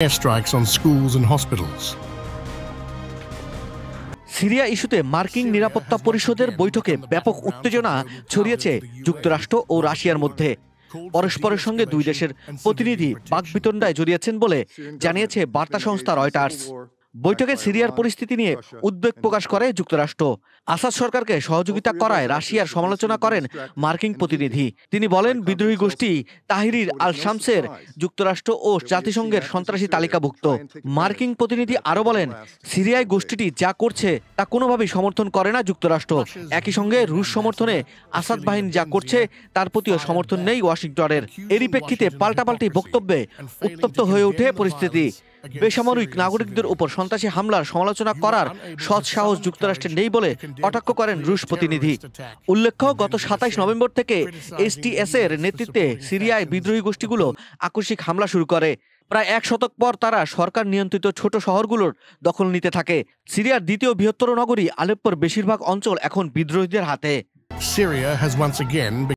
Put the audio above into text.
Airstrikes on schools and hospitals. Syria ইস্যুতে মার্কিন নিরাপত্তা পরিষদের বৈঠকে ব্যাপক উত্তেজনা ছড়িয়েছে যুক্তরাষ্ট্র ও রাশিয়ার মধ্যে। পরস্পরের সঙ্গে দুই দেশের প্রতিনিধি বাকবিতণ্ডায় জড়িয়েছেন বলে জানিয়েছে বার্তা সংস্থা রয়টার্স। বৈঠকে সিরিয়ার পরিস্থিতি নিয়ে উদ্বেগ প্রকাশ করে যুক্তরাষ্ট্র। আসাদ সরকারকে সহযোগিতা করায় রাশিয়ার সমালোচনা করেন মার্কিন প্রতিনিধি। তিনি বলেন, বিদ্রোহী গোষ্ঠী তাহরির আল শামসের যুক্তরাষ্ট্র ও জাতিসংঘের সন্ত্রাসী তালিকাভুক্ত। মার্কিন প্রতিনিধি আরও বলেন, সিরিয়ায় গোষ্ঠীটি যা করছে তা কোনোভাবেই সমর্থন করে না যুক্তরাষ্ট্র। একই সঙ্গে রুশ সমর্থনে আসাদ বাহিনী যা করছে তার প্রতিও সমর্থন নেই ওয়াশিংটনের। এরই প্রেক্ষিতে পাল্টাপাল্টি বক্তব্যে উত্তপ্ত হয়ে ওঠে পরিস্থিতি। বেসামরিক নাগরিকদের উপর সন্ত্রাসী হামলার সমালোচনা করার সৎ সাহস যুক্তরাষ্ট্রের নেই বলে কটাক্ষ করেন রুশ প্রতিনিধি। উল্লেখ্য, গত ২৭ নভেম্বর থেকে এসটিএস এর নেতৃত্বে সিরিয়ায় বিদ্রোহী গোষ্ঠীগুলো আকস্মিক হামলা শুরু করে। প্রায় এক শতক পর তারা সরকার নিয়ন্ত্রিত ছোট শহরগুলোর দখল নিতে থাকে। সিরিয়ার দ্বিতীয় বৃহত্তর নগরী আলেপ্পোর বেশিরভাগ অঞ্চল এখন বিদ্রোহীদের হাতে। Syria has once again